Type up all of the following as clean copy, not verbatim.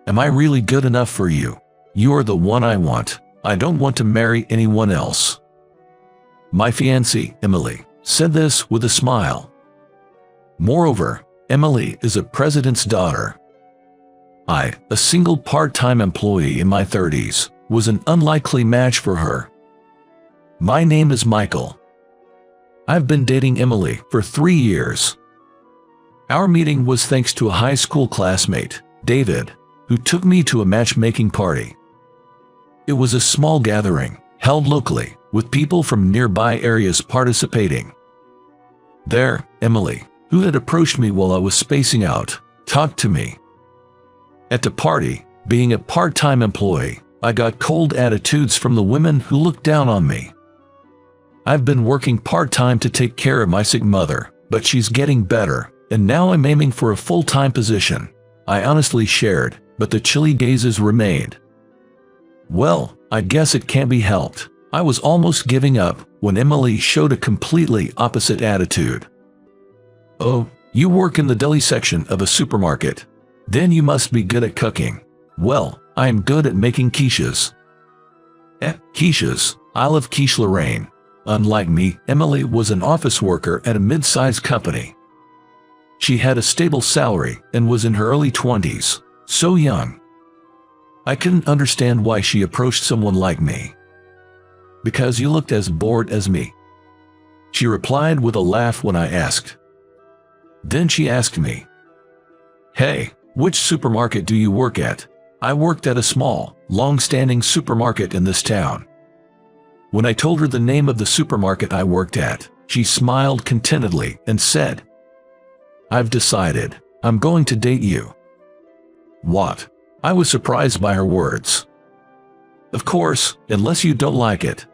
Am I really good enough for you? You are the one I want. I don't want to marry anyone else. My fiancée, Emily, said this with a smile. Moreover, Emily is a president's daughter. I, a single part-time employee in my 30s, was an unlikely match for her. My name is Michael. I've been dating Emily for 3 years. Our meeting was thanks to a high school classmate, David, who took me to a matchmaking party. It was a small gathering, held locally, with people from nearby areas participating. There, Emily, who had approached me while I was spacing out, talked to me. At the party, being a part-time employee, I got cold attitudes from the women who looked down on me. I've been working part-time to take care of my sick mother, but she's getting better, and now I'm aiming for a full-time position. I honestly shared, but the chilly gazes remained. Well, I guess it can't be helped. I was almost giving up when Emily showed a completely opposite attitude. Oh, you work in the deli section of a supermarket. Then you must be good at cooking. Well, I am good at making quiches. Quiches, I love quiche Lorraine. Unlike me, Emily was an office worker at a mid-sized company. She had a stable salary and was in her early 20s, so young. I couldn't understand why she approached someone like me. Because you looked as bored as me. She replied with a laugh when I asked. Then she asked me, "Hey, which supermarket do you work at?" I worked at a small, long-standing supermarket in this town. When I told her the name of the supermarket I worked at, she smiled contentedly and said, "I've decided, I'm going to date you." What? I was surprised by her words. Of course, unless you don't like it.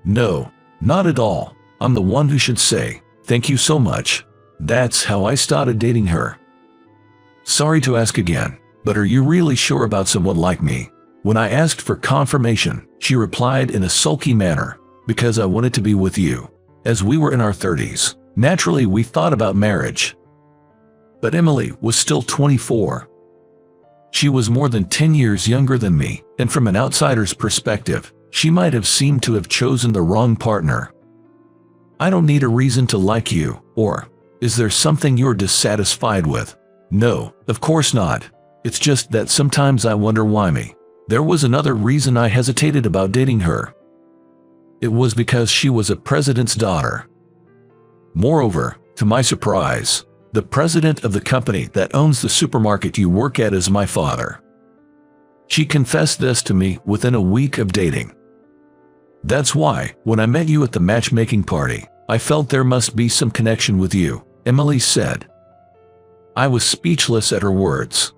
No, not at all. I'm the one who should say, "Thank you so much." That's how I started dating her. Sorry to ask again, but are you really sure about someone like me? When I asked for confirmation, she replied in a sulky manner, "Because I wanted to be with you." As we were in our 30s, naturally we thought about marriage. But Emily was still 24. She was more than 10 years younger than me, and from an outsider's perspective, she might have seemed to have chosen the wrong partner. I don't need a reason to like you, or, is there something you're dissatisfied with? No, of course not. It's just that sometimes I wonder why me. There was another reason I hesitated about dating her. It was because she was a president's daughter. Moreover, to my surprise, the president of the company that owns the supermarket you work at is my father. She confessed this to me within a week of dating. That's why, when I met you at the matchmaking party, I felt there must be some connection with you, Emily said. I was speechless at her words.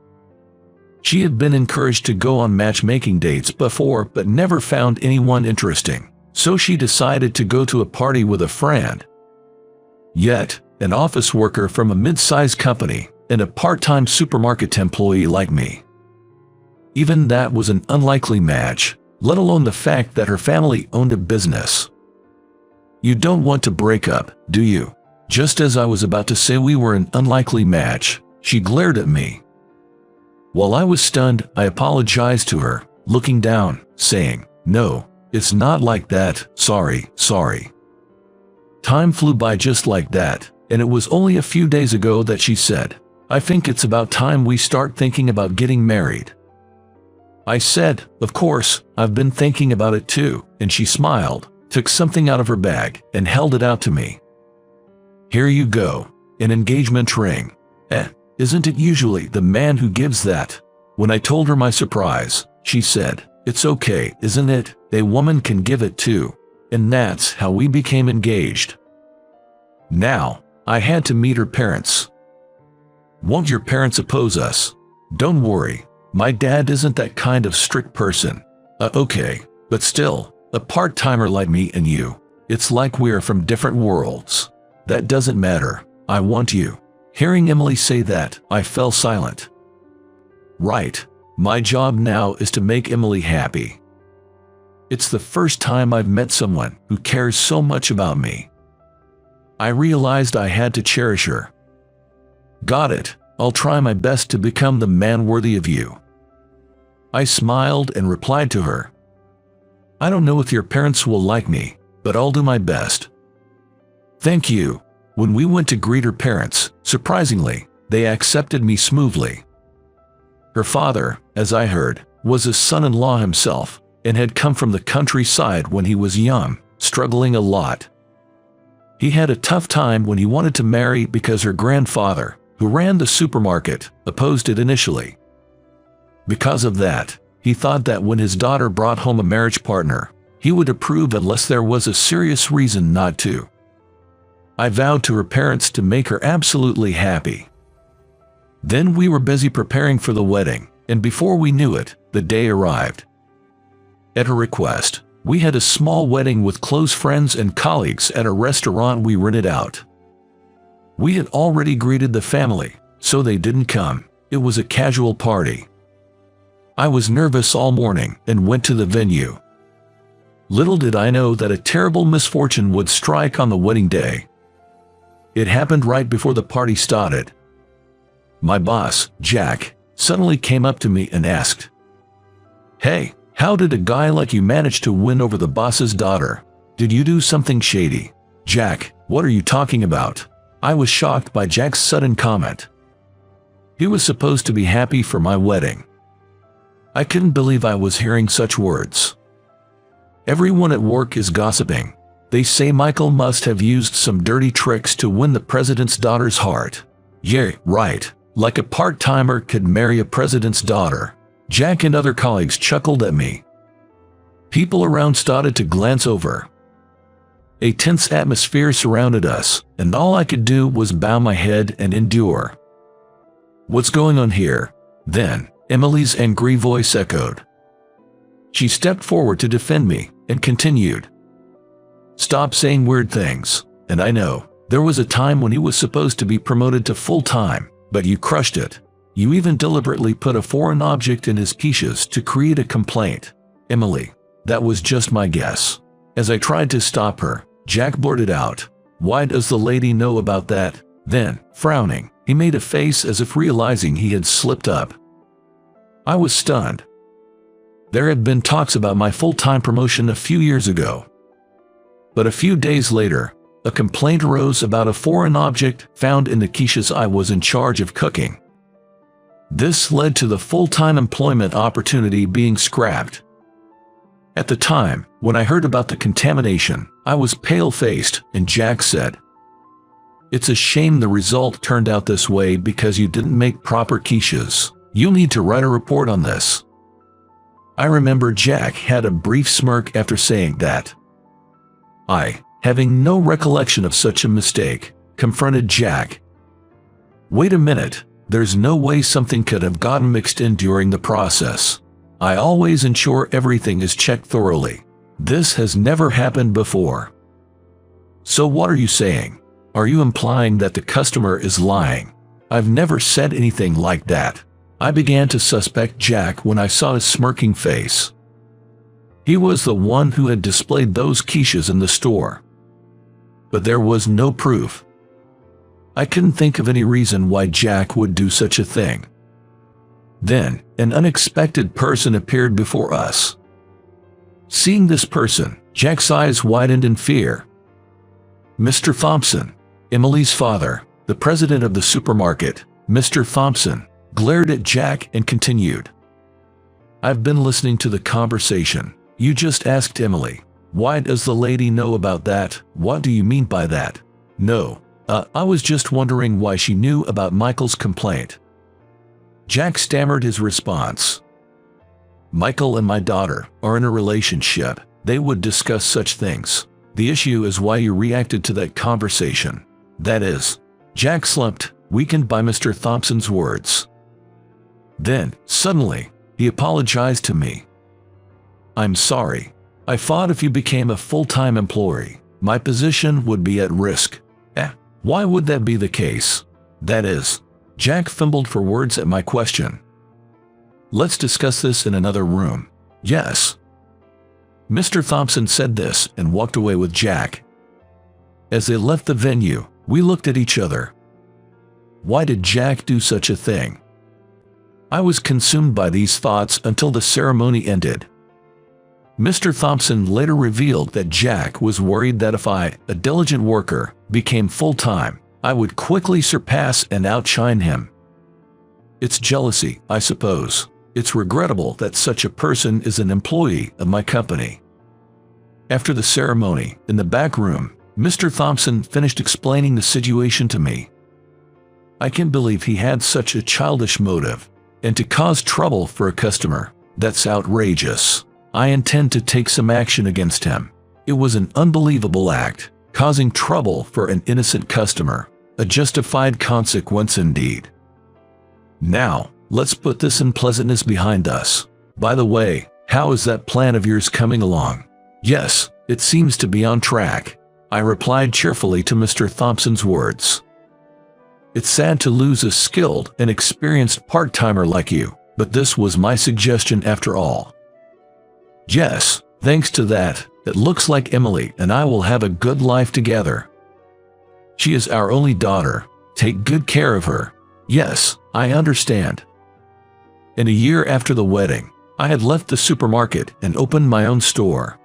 She had been encouraged to go on matchmaking dates before but never found anyone interesting, so she decided to go to a party with a friend. Yet, an office worker from a mid-sized company and a part-time supermarket employee like me. Even that was an unlikely match, let alone the fact that her family owned a business. You don't want to break up, do you? Just as I was about to say we were an unlikely match, she glared at me. While I was stunned, I apologized to her, looking down, saying, "No, it's not like that, sorry. Time flew by just like that, and it was only a few days ago that she said, "I think it's about time we start thinking about getting married." I said, "Of course, I've been thinking about it too," and she smiled, took something out of her bag, and held it out to me. "Here you go, an engagement ring. Isn't it usually the man who gives that?" When I told her my surprise, she said, "It's okay, isn't it? A woman can give it too." And that's how we became engaged. Now, I had to meet her parents. "Won't your parents oppose us?" "Don't worry, my dad isn't that kind of strict person." Okay, but still, a part-timer like me and you, it's like we're from different worlds. That doesn't matter, I want you. Hearing Emily say that, I fell silent. Right, my job now is to make Emily happy. It's the first time I've met someone who cares so much about me. I realized I had to cherish her. Got it, I'll try my best to become the man worthy of you. I smiled and replied to her, "I don't know if your parents will like me, but I'll do my best." "Thank you." When we went to greet her parents, surprisingly, they accepted me smoothly. Her father, as I heard, was a son-in-law himself, and had come from the countryside when he was young, struggling a lot. He had a tough time when he wanted to marry because her grandfather, who ran the supermarket, opposed it initially. Because of that, he thought that when his daughter brought home a marriage partner, he would approve unless there was a serious reason not to. I vowed to her parents to make her absolutely happy. Then we were busy preparing for the wedding, and before we knew it, the day arrived. At her request, we had a small wedding with close friends and colleagues at a restaurant we rented out. We had already greeted the family, so they didn't come. It was a casual party. I was nervous all morning and went to the venue. Little did I know that a terrible misfortune would strike on the wedding day. It happened right before the party started. My boss, Jack, suddenly came up to me and asked, "Hey, how did a guy like you manage to win over the boss's daughter? Did you do something shady?" "Jack, what are you talking about?" I was shocked by Jack's sudden comment. He was supposed to be happy for my wedding. I couldn't believe I was hearing such words. Everyone at work is gossiping. They say Michael must have used some dirty tricks to win the president's daughter's heart. Yeah, right. Like a part-timer could marry a president's daughter. Jack and other colleagues chuckled at me. People around started to glance over. A tense atmosphere surrounded us, and all I could do was bow my head and endure. "What's going on here?" Then, Emily's angry voice echoed. She stepped forward to defend me and continued, "Stop saying weird things. And I know, there was a time when he was supposed to be promoted to full-time, but you crushed it. You even deliberately put a foreign object in his quiches to create a complaint." "Emily, that was just my guess." As I tried to stop her, Jack blurted out, "Why does the lady know about that?" Then, frowning, he made a face as if realizing he had slipped up. I was stunned. There had been talks about my full-time promotion a few years ago. But a few days later, a complaint arose about a foreign object found in the quiches I was in charge of cooking. This led to the full-time employment opportunity being scrapped. At the time, when I heard about the contamination, I was pale-faced, and Jack said, "It's a shame the result turned out this way because you didn't make proper quiches. You'll need to write a report on this." I remember Jack had a brief smirk after saying that. I, having no recollection of such a mistake, confronted Jack. "Wait a minute, there's no way something could have gotten mixed in during the process. I always ensure everything is checked thoroughly. This has never happened before." "So what are you saying? Are you implying that the customer is lying?" "I've never said anything like that." I began to suspect Jack when I saw his smirking face. He was the one who had displayed those quiches in the store. But there was no proof. I couldn't think of any reason why Jack would do such a thing. Then, an unexpected person appeared before us. Seeing this person, Jack's eyes widened in fear. Mr. Thompson, Emily's father, the president of the supermarket, Mr. Thompson, glared at Jack and continued, "I've been listening to the conversation. You just asked Emily. Why does the lady know about that? What do you mean by that?" "No, I was just wondering why she knew about Michael's complaint." Jack stammered his response. "Michael and my daughter are in a relationship. They would discuss such things. The issue is why you reacted to that conversation. That is." Jack slumped, weakened by Mr. Thompson's words. Then, suddenly, he apologized to me. "I'm sorry. I thought if you became a full-time employee, my position would be at risk." Why would that be the case? That is, Jack fumbled for words at my question. "Let's discuss this in another room." "Yes." Mr. Thompson said this and walked away with Jack. As they left the venue, we looked at each other. Why did Jack do such a thing? I was consumed by these thoughts until the ceremony ended. Mr. Thompson later revealed that Jack was worried that if I, a diligent worker, became full-time, I would quickly surpass and outshine him. It's jealousy, I suppose. It's regrettable that such a person is an employee of my company. After the ceremony, in the back room, Mr. Thompson finished explaining the situation to me. I can't believe he had such a childish motive, and to cause trouble for a customer. That's outrageous. I intend to take some action against him. It was an unbelievable act, causing trouble for an innocent customer. A justified consequence indeed. Now, let's put this unpleasantness behind us. By the way, how is that plan of yours coming along? Yes, it seems to be on track, I replied cheerfully to Mr. Thompson's words. It's sad to lose a skilled and experienced part-timer like you, but this was my suggestion after all. Yes, thanks to that, it looks like Emily and I will have a good life together. She is our only daughter. Take good care of her. Yes, I understand. And a year after the wedding, I had left the supermarket and opened my own store.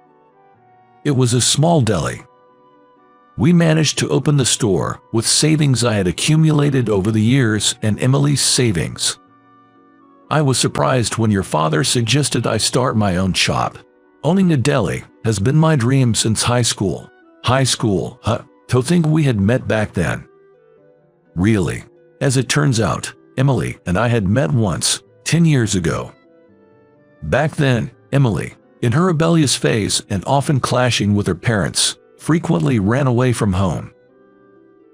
It was a small deli. We managed to open the store with savings I had accumulated over the years and Emily's savings. I was surprised when your father suggested I start my own shop. Owning a deli has been my dream since high school. High school, huh? To think we had met back then. Really. As it turns out, Emily and I had met once, 10 years ago. Back then, Emily, in her rebellious phase and often clashing with her parents, frequently ran away from home.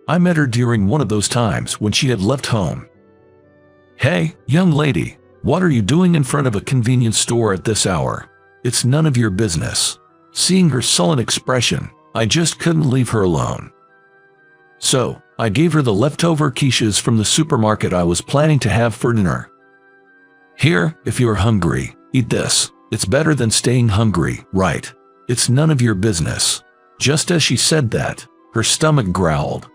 I met her during one of those times when she had left home. Hey, young lady, what are you doing in front of a convenience store at this hour? It's none of your business. Seeing her sullen expression, I just couldn't leave her alone. So, I gave her the leftover quiches from the supermarket I was planning to have for dinner. Here, if you're hungry, eat this. It's better than staying hungry, right? It's none of your business. Just as she said that, her stomach growled.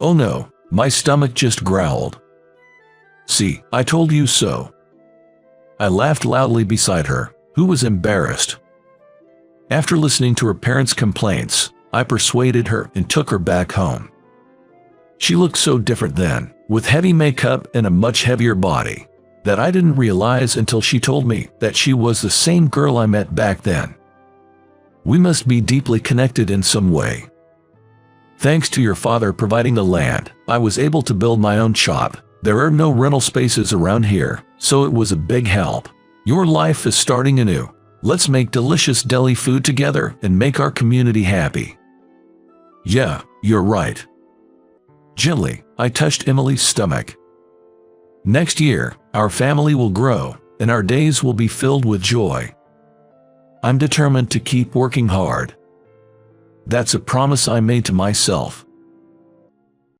Oh no, my stomach just growled. See, I told you so. I laughed loudly beside her, who was embarrassed. After listening to her parents' complaints, I persuaded her and took her back home. She looked so different then, with heavy makeup and a much heavier body, that I didn't realize until she told me that she was the same girl I met back then. We must be deeply connected in some way. Thanks to your father providing the land, I was able to build my own shop. There are no rental spaces around here, so it was a big help. Your life is starting anew. Let's make delicious deli food together and make our community happy. Yeah, you're right. Gently, I touched Emily's stomach. Next year, our family will grow, and our days will be filled with joy. I'm determined to keep working hard. That's a promise I made to myself.